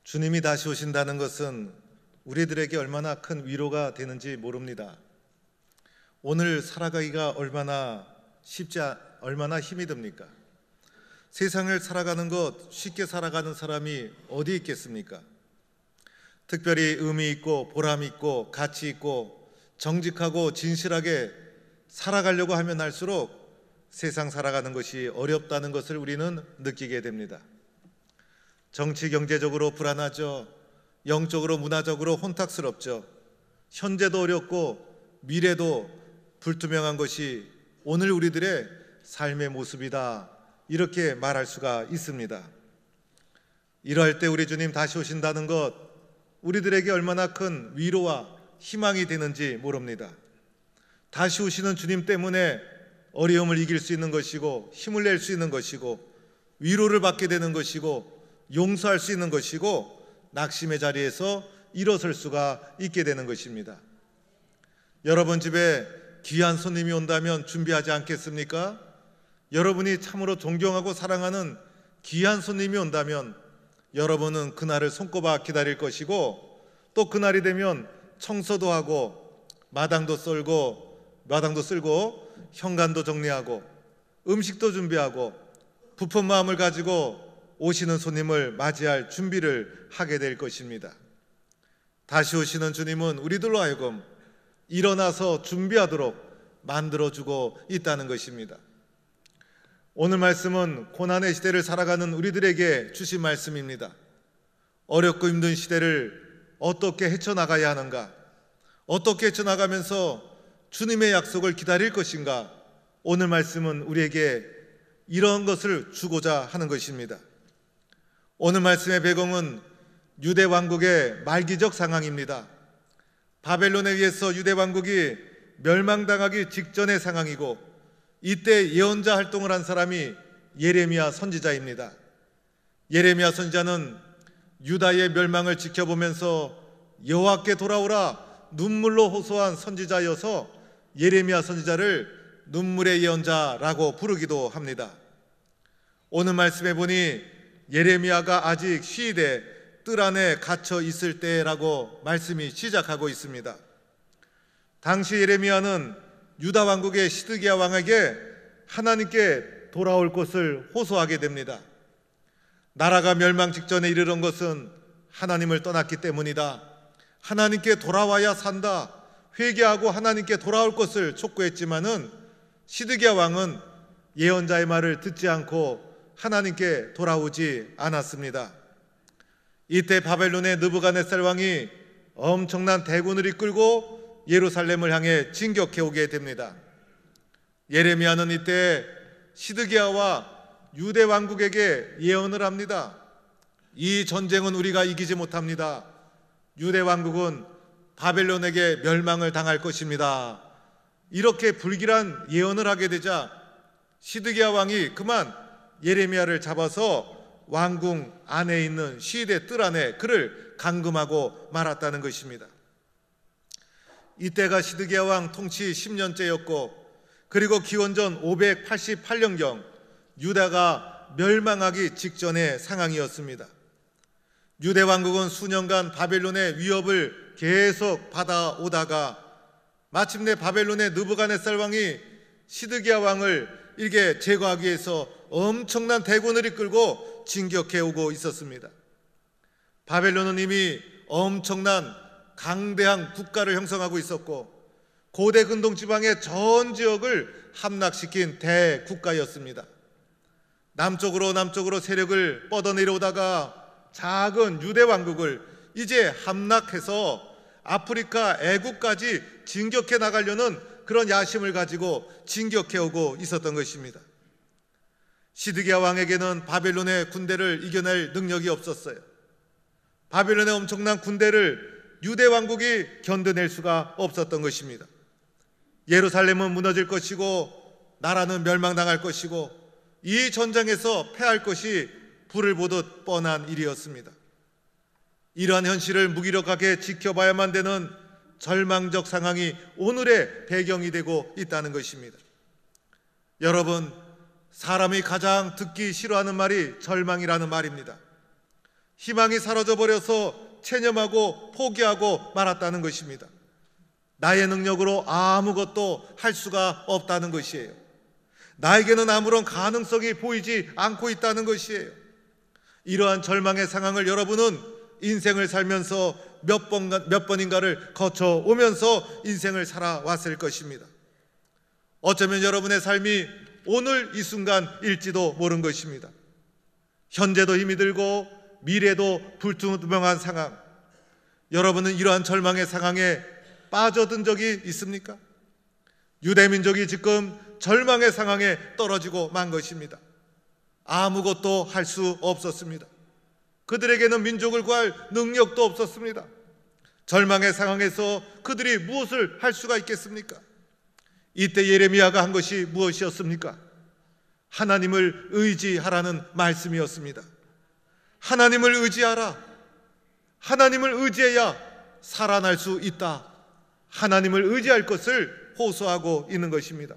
주님이 다시 오신다는 것은 우리들에게 얼마나 큰 위로가 되는지 모릅니다. 오늘 살아가기가 얼마나 힘이 듭니까? 세상을 살아가는 것 쉽게 살아가는 사람이 어디 있겠습니까? 특별히 의미 있고 보람 있고 가치 있고 정직하고 진실하게 살아가려고 하면 할수록 세상 살아가는 것이 어렵다는 것을 우리는 느끼게 됩니다. 정치 경제적으로 불안하죠. 영적으로 문화적으로 혼탁스럽죠. 현재도 어렵고 미래도 불투명한 것이 오늘 우리들의 삶의 모습이다, 이렇게 말할 수가 있습니다. 이러할 때 우리 주님 다시 오신다는 것, 우리들에게 얼마나 큰 위로와 희망이 되는지 모릅니다. 다시 오시는 주님 때문에 어려움을 이길 수 있는 것이고 힘을 낼 수 있는 것이고 위로를 받게 되는 것이고 용서할 수 있는 것이고 낙심의 자리에서 일어설 수가 있게 되는 것입니다. 여러분 집에 귀한 손님이 온다면 준비하지 않겠습니까? 여러분이 참으로 존경하고 사랑하는 귀한 손님이 온다면 여러분은 그날을 손꼽아 기다릴 것이고 또 그날이 되면 청소도 하고 마당도 쓸고 현관도 정리하고 음식도 준비하고 부푼 마음을 가지고 오시는 손님을 맞이할 준비를 하게 될 것입니다. 다시 오시는 주님은 우리들로 하여금 일어나서 준비하도록 만들어주고 있다는 것입니다. 오늘 말씀은 고난의 시대를 살아가는 우리들에게 주신 말씀입니다. 어렵고 힘든 시대를 어떻게 헤쳐나가야 하는가, 어떻게 헤쳐나가면서 주님의 약속을 기다릴 것인가, 오늘 말씀은 우리에게 이런 것을 주고자 하는 것입니다. 오늘 말씀의 배경은 유대 왕국의 말기적 상황입니다. 바벨론에 의해서 유대 왕국이 멸망당하기 직전의 상황이고 이때 예언자 활동을 한 사람이 예레미야 선지자입니다. 예레미야 선지자는 유다의 멸망을 지켜보면서 여호와께 돌아오라 눈물로 호소한 선지자여서 예레미야 선지자를 눈물의 예언자라고 부르기도 합니다. 오늘 말씀에 보니 예레미야가 아직 시대 뜰 안에 갇혀 있을 때라고 말씀이 시작하고 있습니다. 당시 예레미야는 유다 왕국의 시드기야 왕에게 하나님께 돌아올 것을 호소하게 됩니다. 나라가 멸망 직전에 이르는 것은 하나님을 떠났기 때문이다. 하나님께 돌아와야 산다. 회개하고 하나님께 돌아올 것을 촉구했지만은 시드기야 왕은 예언자의 말을 듣지 않고 하나님께 돌아오지 않았습니다. 이때 바벨론의 느부갓네살 왕이 엄청난 대군을 이끌고 예루살렘을 향해 진격해 오게 됩니다. 예레미야는 이때 시드기야와 유대 왕국에게 예언을 합니다. 이 전쟁은 우리가 이기지 못합니다. 유대 왕국은 바벨론에게 멸망을 당할 것입니다. 이렇게 불길한 예언을 하게 되자 시드기야 왕이 그만 예레미야를 잡아서 왕궁 안에 있는 시대 뜰 안에 그를 감금하고 말았다는 것입니다. 이때가 시드기야 왕 통치 10년째였고 그리고 기원전 588년경 유다가 멸망하기 직전의 상황이었습니다. 유대 왕국은 수년간 바벨론의 위협을 계속 받아오다가 마침내 바벨론의 느부갓네살 왕이 시드기야 왕을 이렇게 제거하기 위해서 엄청난 대군을 이끌고 진격해 오고 있었습니다. 바벨론은 이미 엄청난 강대한 국가를 형성하고 있었고 고대 근동 지방의 전 지역을 함락시킨 대국가였습니다. 남쪽으로 세력을 뻗어내려오다가 작은 유대 왕국을 이제 함락해서 아프리카 애국까지 진격해 나가려는 그런 야심을 가지고 진격해 오고 있었던 것입니다. 시드기야 왕에게는 바벨론의 군대를 이겨낼 능력이 없었어요. 바벨론의 엄청난 군대를 유대 왕국이 견뎌낼 수가 없었던 것입니다. 예루살렘은 무너질 것이고 나라는 멸망당할 것이고 이 전쟁에서 패할 것이 불을 보듯 뻔한 일이었습니다. 이러한 현실을 무기력하게 지켜봐야만 되는 절망적 상황이 오늘의 배경이 되고 있다는 것입니다. 여러분, 사람이 가장 듣기 싫어하는 말이 절망이라는 말입니다. 희망이 사라져버려서 체념하고 포기하고 말았다는 것입니다. 나의 능력으로 아무것도 할 수가 없다는 것이에요. 나에게는 아무런 가능성이 보이지 않고 있다는 것이에요. 이러한 절망의 상황을 여러분은 인생을 살면서 몇 번인가를 거쳐오면서 인생을 살아왔을 것입니다. 어쩌면 여러분의 삶이 오늘 이 순간일지도 모른 것입니다. 현재도 힘이 들고 미래도 불투명한 상황, 여러분은 이러한 절망의 상황에 빠져든 적이 있습니까? 유대민족이 지금 절망의 상황에 떨어지고 만 것입니다. 아무것도 할 수 없었습니다. 그들에게는 민족을 구할 능력도 없었습니다. 절망의 상황에서 그들이 무엇을 할 수가 있겠습니까? 이때 예레미야가 한 것이 무엇이었습니까? 하나님을 의지하라는 말씀이었습니다. 하나님을 의지하라. 하나님을 의지해야 살아날 수 있다. 하나님을 의지할 것을 호소하고 있는 것입니다.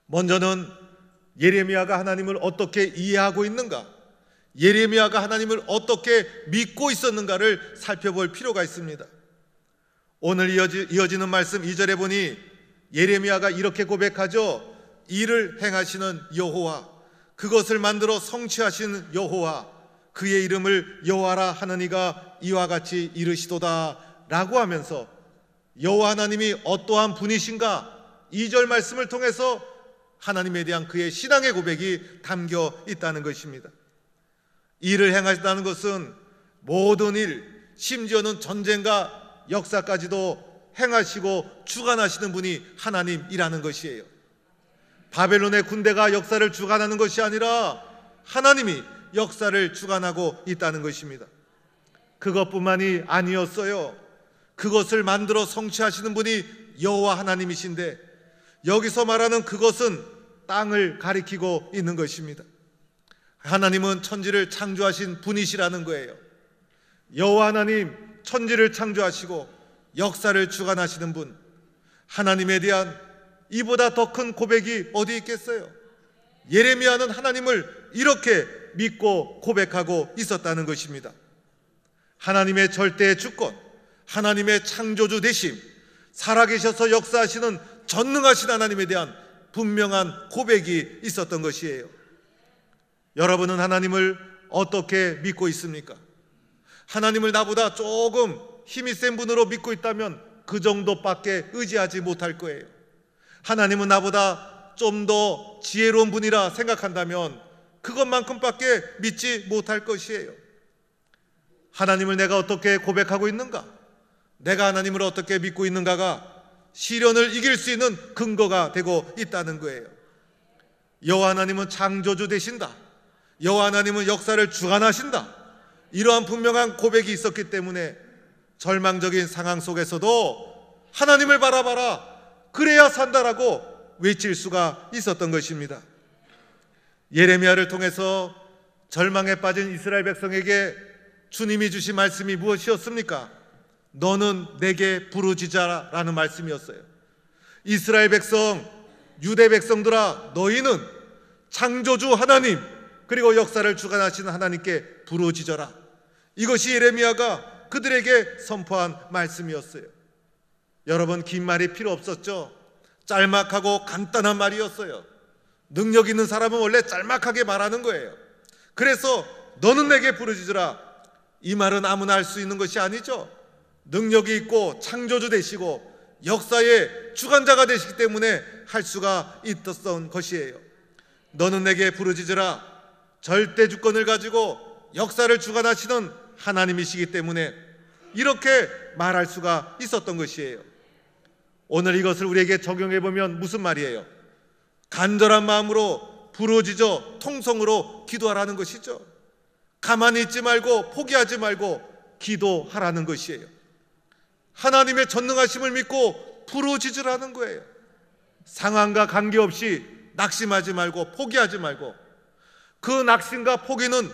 먼저는 예레미야가 하나님을 어떻게 이해하고 있는가, 예레미야가 하나님을 어떻게 믿고 있었는가를 살펴볼 필요가 있습니다. 오늘 이어지는 말씀 2절에 보니 예레미야가 이렇게 고백하죠. 이를 행하시는 여호와, 그것을 만들어 성취하시는 여호와, 그의 이름을 여호와라 하는 이가 이와 같이 이르시도다 라고 하면서 여호와 하나님이 어떠한 분이신가 2절 말씀을 통해서 하나님에 대한 그의 신앙의 고백이 담겨 있다는 것입니다. 일을 행하신다는 것은 모든 일, 심지어는 전쟁과 역사까지도 행하시고 주관하시는 분이 하나님이라는 것이에요. 바벨론의 군대가 역사를 주관하는 것이 아니라 하나님이 역사를 주관하고 있다는 것입니다. 그것뿐만이 아니었어요. 그것을 만들어 성취하시는 분이 여호와 하나님이신데, 여기서 말하는 그것은 땅을 가리키고 있는 것입니다. 하나님은 천지를 창조하신 분이시라는 거예요. 여호와 하나님, 천지를 창조하시고 역사를 주관하시는 분, 하나님에 대한 이보다 더 큰 고백이 어디 있겠어요? 예레미야는 하나님을 이렇게 믿고 고백하고 있었다는 것입니다. 하나님의 절대의 주권, 하나님의 창조주 되심, 살아계셔서 역사하시는 전능하신 하나님에 대한 분명한 고백이 있었던 것이에요. 여러분은 하나님을 어떻게 믿고 있습니까? 하나님을 나보다 조금 힘이 센 분으로 믿고 있다면 그 정도밖에 의지하지 못할 거예요. 하나님은 나보다 좀 더 지혜로운 분이라 생각한다면 그것만큼밖에 믿지 못할 것이에요. 하나님을 내가 어떻게 고백하고 있는가, 내가 하나님을 어떻게 믿고 있는가가 시련을 이길 수 있는 근거가 되고 있다는 거예요. 여호와 하나님은 창조주 되신다, 여호와 하나님은 역사를 주관하신다, 이러한 분명한 고백이 있었기 때문에 절망적인 상황 속에서도 하나님을 바라봐라, 그래야 산다라고 외칠 수가 있었던 것입니다. 예레미야를 통해서 절망에 빠진 이스라엘 백성에게 주님이 주신 말씀이 무엇이었습니까? 너는 내게 부르짖어라라는 말씀이었어요. 이스라엘 백성, 유대 백성들아, 너희는 창조주 하나님 그리고 역사를 주관하시는 하나님께 부르짖어라. 이것이 예레미야가 그들에게 선포한 말씀이었어요. 여러분, 긴 말이 필요 없었죠? 짤막하고 간단한 말이었어요. 능력 있는 사람은 원래 짤막하게 말하는 거예요. 그래서 너는 내게 부르짖으라, 이 말은 아무나 할 수 있는 것이 아니죠. 능력이 있고 창조주 되시고 역사의 주관자가 되시기 때문에 할 수가 있었던 것이에요. 너는 내게 부르짖으라, 절대 주권을 가지고 역사를 주관하시는 하나님이시기 때문에 이렇게 말할 수가 있었던 것이에요. 오늘 이것을 우리에게 적용해 보면 무슨 말이에요? 간절한 마음으로 부르짖어 통성으로 기도하라는 것이죠. 가만히 있지 말고 포기하지 말고 기도하라는 것이에요. 하나님의 전능하심을 믿고 부르짖으라는 거예요. 상황과 관계없이 낙심하지 말고 포기하지 말고, 그 낙심과 포기는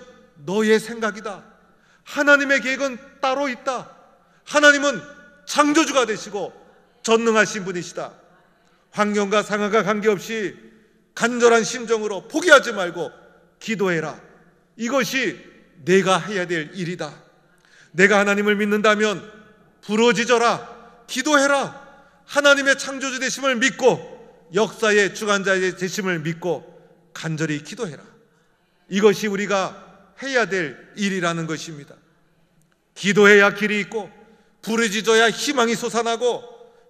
너의 생각이다. 하나님의 계획은 따로 있다. 하나님은 창조주가 되시고 전능하신 분이시다. 환경과 상황과 관계없이 간절한 심정으로 포기하지 말고 기도해라. 이것이 내가 해야 될 일이다. 내가 하나님을 믿는다면 부르짖어라, 기도해라. 하나님의 창조주 되심을 믿고 역사의 주관자의 되심을 믿고 간절히 기도해라. 이것이 우리가 해야 될 일이라는 것입니다. 기도해야 길이 있고, 부르짖어야 희망이 솟아나고,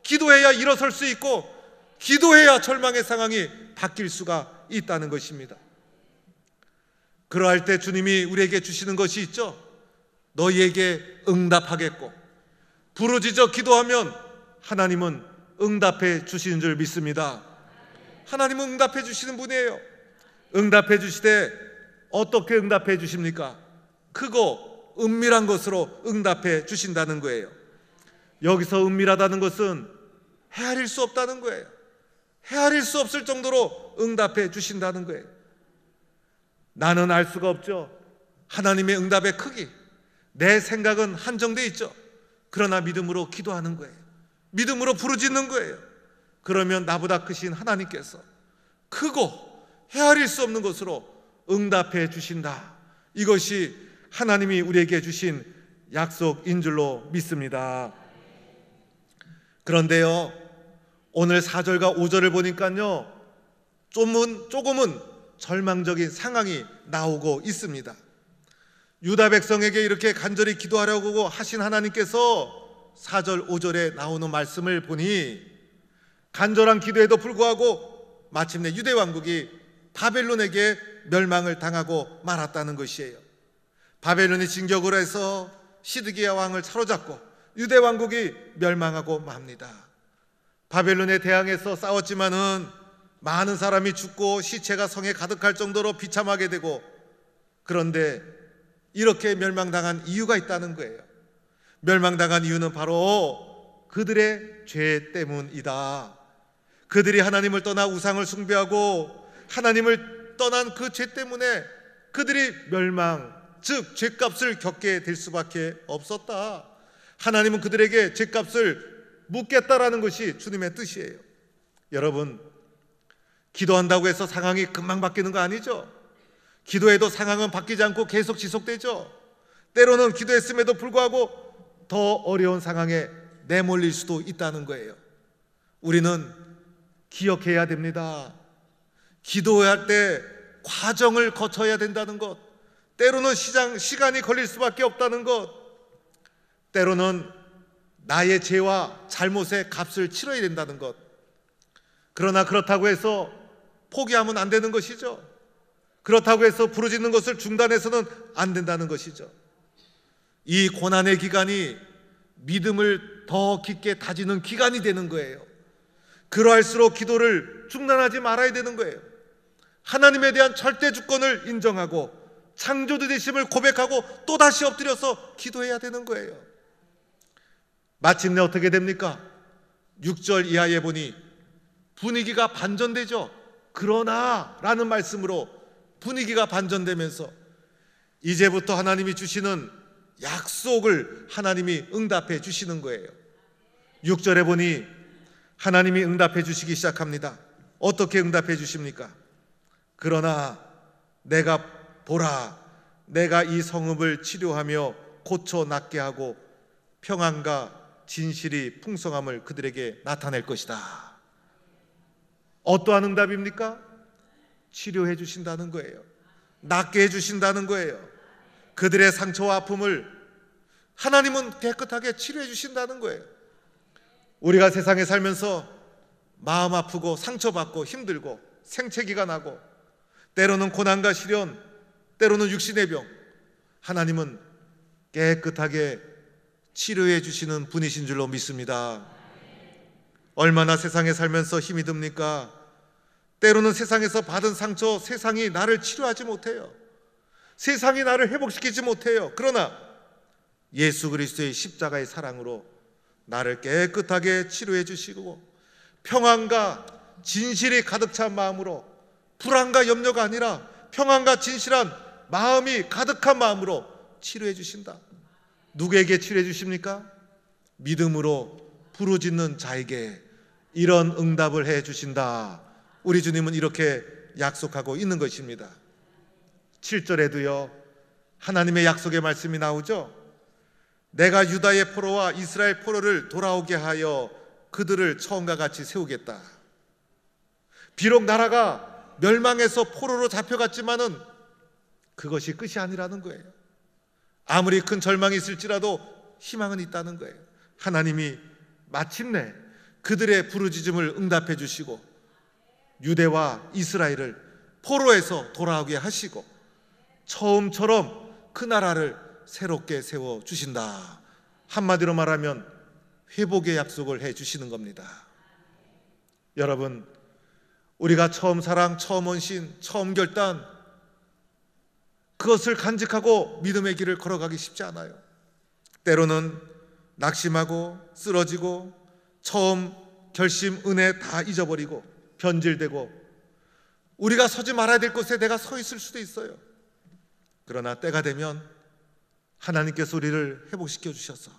기도해야 일어설 수 있고, 기도해야 절망의 상황이 바뀔 수가 있다는 것입니다. 그러할 때 주님이 우리에게 주시는 것이 있죠. 너희에게 응답하겠고, 부르짖어 기도하면 하나님은 응답해 주시는 줄 믿습니다. 하나님은 응답해 주시는 분이에요. 응답해 주시되 어떻게 응답해 주십니까? 크고 은밀한 것으로 응답해 주신다는 거예요. 여기서 은밀하다는 것은 헤아릴 수 없다는 거예요. 헤아릴 수 없을 정도로 응답해 주신다는 거예요. 나는 알 수가 없죠. 하나님의 응답의 크기, 내 생각은 한정되어 있죠. 그러나 믿음으로 기도하는 거예요. 믿음으로 부르짖는 거예요. 그러면 나보다 크신 하나님께서 크고 헤아릴 수 없는 것으로 응답해 주신다. 이것이 하나님이 우리에게 주신 약속인 줄로 믿습니다. 그런데요, 오늘 4절과 5절을 보니까요, 조금은 절망적인 상황이 나오고 있습니다. 유다 백성에게 이렇게 간절히 기도하려고 하신 하나님께서 4절, 5절에 나오는 말씀을 보니 간절한 기도에도 불구하고 마침내 유대 왕국이 바벨론에게 멸망을 당하고 말았다는 것이에요. 바벨론이 진격을 해서 시드기야 왕을 사로잡고 유대 왕국이 멸망하고 맙니다. 바벨론에 대항해서 싸웠지만은 많은 사람이 죽고 시체가 성에 가득할 정도로 비참하게 되고, 그런데 이렇게 멸망당한 이유가 있다는 거예요. 멸망당한 이유는 바로 그들의 죄 때문이다. 그들이 하나님을 떠나 우상을 숭배하고 하나님을 떠난 그 죄 때문에 그들이 멸망, 즉 죄값을 겪게 될 수밖에 없었다. 하나님은 그들에게 죄값을 묻겠다라는 것이 주님의 뜻이에요. 여러분, 기도한다고 해서 상황이 금방 바뀌는 거 아니죠? 기도해도 상황은 바뀌지 않고 계속 지속되죠. 때로는 기도했음에도 불구하고 더 어려운 상황에 내몰릴 수도 있다는 거예요. 우리는 기억해야 됩니다. 기도할 때 과정을 거쳐야 된다는 것, 때로는 시간이 걸릴 수밖에 없다는 것, 때로는 나의 죄와 잘못의 값을 치러야 된다는 것. 그러나 그렇다고 해서 포기하면 안 되는 것이죠. 그렇다고 해서 부르짖는 것을 중단해서는 안 된다는 것이죠. 이 고난의 기간이 믿음을 더 깊게 다지는 기간이 되는 거예요. 그러할수록 기도를 중단하지 말아야 되는 거예요. 하나님에 대한 절대 주권을 인정하고 창조주 되심을 고백하고 또다시 엎드려서 기도해야 되는 거예요. 마침내 어떻게 됩니까? 6절 이하에 보니 분위기가 반전되죠. 그러나 라는 말씀으로 분위기가 반전되면서 이제부터 하나님이 주시는 약속을 하나님이 응답해 주시는 거예요. 6절에 보니 하나님이 응답해 주시기 시작합니다. 어떻게 응답해 주십니까? 그러나 내가 보라, 내가 이 성읍을 치료하며 고쳐 낫게 하고 평안과 진실이 풍성함을 그들에게 나타낼 것이다. 어떠한 응답입니까? 치료해 주신다는 거예요. 낫게 해 주신다는 거예요. 그들의 상처와 아픔을 하나님은 깨끗하게 치료해 주신다는 거예요. 우리가 세상에 살면서 마음 아프고 상처받고 힘들고 생채기가 나고 때로는 고난과 시련, 때로는 육신의 병, 하나님은 깨끗하게 치료해 주시는 분이신 줄로 믿습니다. 얼마나 세상에 살면서 힘이 듭니까? 때로는 세상에서 받은 상처, 세상이 나를 치료하지 못해요. 세상이 나를 회복시키지 못해요. 그러나 예수 그리스도의 십자가의 사랑으로 나를 깨끗하게 치료해 주시고 평안과 진실이 가득 찬 마음으로, 불안과 염려가 아니라 평안과 진실한 마음이 가득한 마음으로 치료해 주신다. 누구에게 치료해 주십니까? 믿음으로 부르짖는 자에게 이런 응답을 해 주신다. 우리 주님은 이렇게 약속하고 있는 것입니다. 7절에도요, 하나님의 약속의 말씀이 나오죠. 내가 유다의 포로와 이스라엘 포로를 돌아오게 하여 그들을 처음과 같이 세우겠다. 비록 나라가 멸망해서 포로로 잡혀갔지만은 그것이 끝이 아니라는 거예요. 아무리 큰 절망이 있을지라도 희망은 있다는 거예요. 하나님이 마침내 그들의 부르짖음을 응답해 주시고 유대와 이스라엘을 포로에서 돌아오게 하시고 처음처럼 그 나라를 새롭게 세워 주신다. 한마디로 말하면 회복의 약속을 해 주시는 겁니다. 여러분, 우리가 처음 사랑, 처음 헌신, 처음 결단, 그것을 간직하고 믿음의 길을 걸어가기 쉽지 않아요. 때로는 낙심하고 쓰러지고 처음 결심, 은혜 다 잊어버리고 변질되고 우리가 서지 말아야 될 곳에 내가 서 있을 수도 있어요. 그러나 때가 되면 하나님께서 우리를 회복시켜 주셔서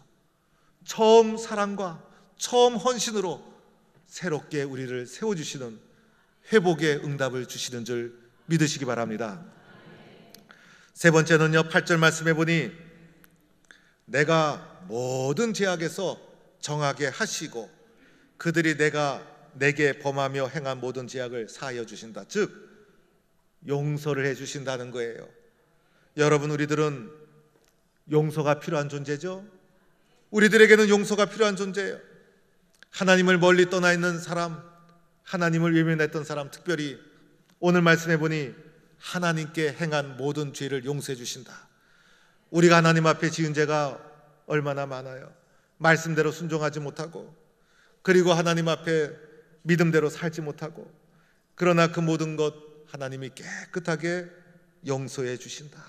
처음 사랑과 처음 헌신으로 새롭게 우리를 세워주시는 회복의 응답을 주시는 줄 믿으시기 바랍니다. 세 번째는요, 8절 말씀해 보니 내가 모든 죄악에서 정하게 하시고 그들이 내게 범하며 행한 모든 죄악을 사하여 주신다. 즉 용서를 해 주신다는 거예요. 여러분, 우리들은 용서가 필요한 존재죠. 우리들에게는 용서가 필요한 존재예요. 하나님을 멀리 떠나 있는 사람, 하나님을 외면했던 사람, 특별히 오늘 말씀해 보니 하나님께 행한 모든 죄를 용서해 주신다. 우리가 하나님 앞에 지은 죄가 얼마나 많아요. 말씀대로 순종하지 못하고, 그리고 하나님 앞에 믿음대로 살지 못하고, 그러나 그 모든 것 하나님이 깨끗하게 용서해 주신다.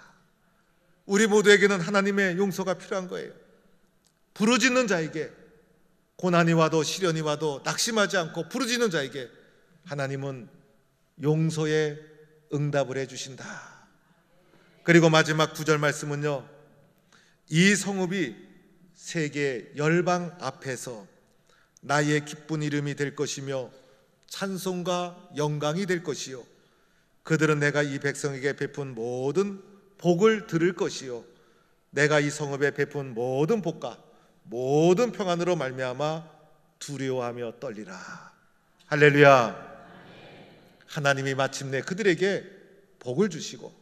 우리 모두에게는 하나님의 용서가 필요한 거예요. 부르짖는 자에게, 고난이 와도 시련이 와도 낙심하지 않고 부르짖는 자에게 하나님은 용서의 응답을 해 주신다. 그리고 마지막 9절 말씀은요, 이 성읍이 세계 열방 앞에서 나의 기쁜 이름이 될 것이며 찬송과 영광이 될 것이요 그들은 내가 이 백성에게 베푼 모든 복을 들을 것이요 내가 이 성읍에 베푼 모든 복과 모든 평안으로 말미암아 두려워하며 떨리라. 할렐루야. 하나님이 마침내 그들에게 복을 주시고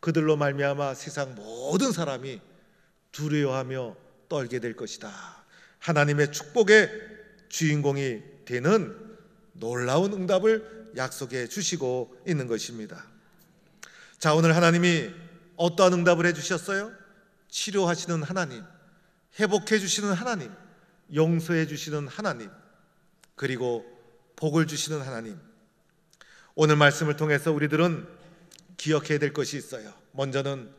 그들로 말미암아 세상 모든 사람이 두려워하며 떨게 될 것이다. 하나님의 축복의 주인공이 되는 놀라운 응답을 약속해 주시고 있는 것입니다. 자, 오늘 하나님이 어떠한 응답을 해 주셨어요? 치료하시는 하나님, 회복해 주시는 하나님, 용서해 주시는 하나님, 그리고 복을 주시는 하나님. 오늘 말씀을 통해서 우리들은 기억해야 될 것이 있어요. 먼저는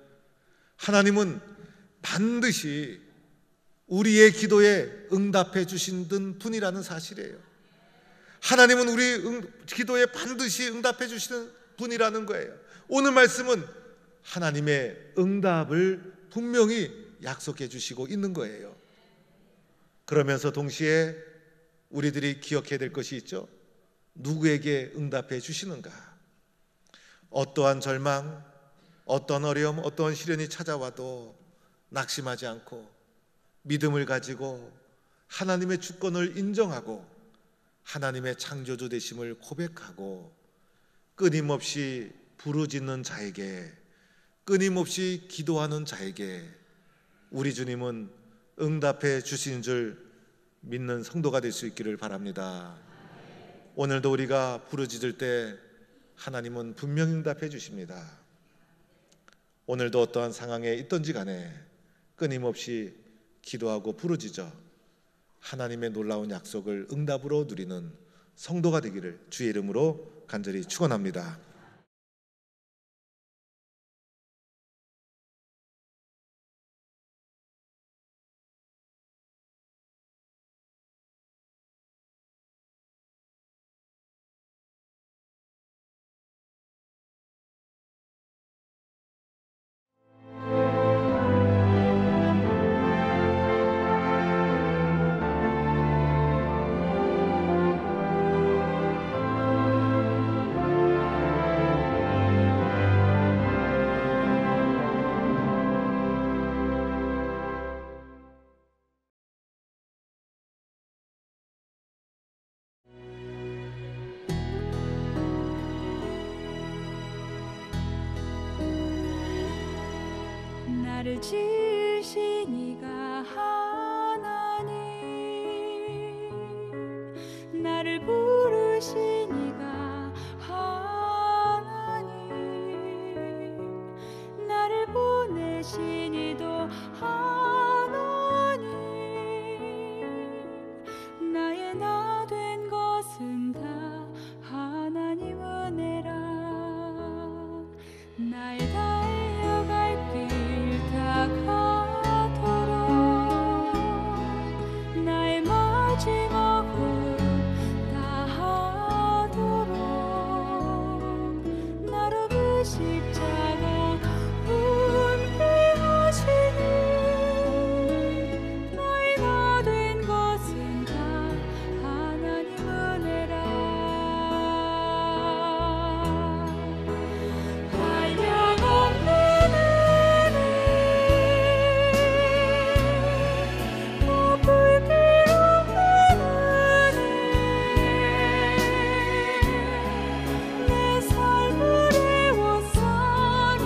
하나님은 반드시 우리의 기도에 응답해 주시는 분이라는 사실이에요. 하나님은 우리 기도에 반드시 응답해 주시는 분이라는 거예요. 오늘 말씀은 하나님의 응답을 분명히 약속해 주시고 있는 거예요. 그러면서 동시에 우리들이 기억해야 될 것이 있죠. 누구에게 응답해 주시는가? 어떠한 절망, 어떤 어려움, 어떠한 시련이 찾아와도 낙심하지 않고 믿음을 가지고 하나님의 주권을 인정하고 하나님의 창조주 되심을 고백하고 끊임없이 부르짖는 자에게, 끊임없이 기도하는 자에게 우리 주님은 응답해 주시는 줄 믿는 성도가 될 수 있기를 바랍니다. 오늘도 우리가 부르짖을 때 하나님은 분명히 응답해 주십니다. 오늘도 어떠한 상황에 있던지 간에 끊임없이 기도하고 부르짖어 하나님의 놀라운 약속을 응답으로 누리는 성도가 되기를 주의 이름으로 간절히 축원합니다. 지으신 이가 하나님, 나를 부르신 이가 하나님, 나를 보내신 이도 하나님, 나의 나 된 것은 다 하나님 은혜라. 나의 달려갈 길 다 가도록 나의 마지막 호흡 다 하도록 나로 그 십자가 은폐하시니 나의 나 된 것은 다 하나님 은혜라. 한량없는 은혜, 더 불길 없는 은혜, 내 삶을 애워싸는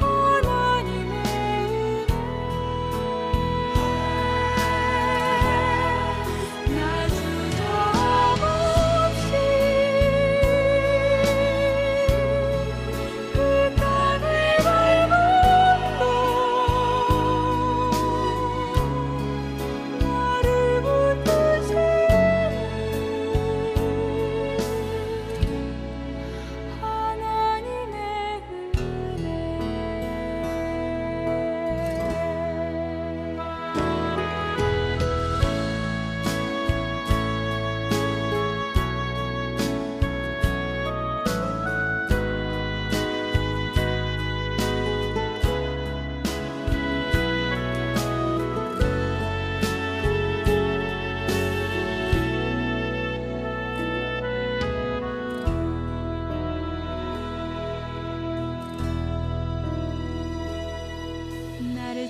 하나님의 은혜. 나 주저 없이 그 땅을 밟아도 나를 붙드시는 하나님의 은혜. 나를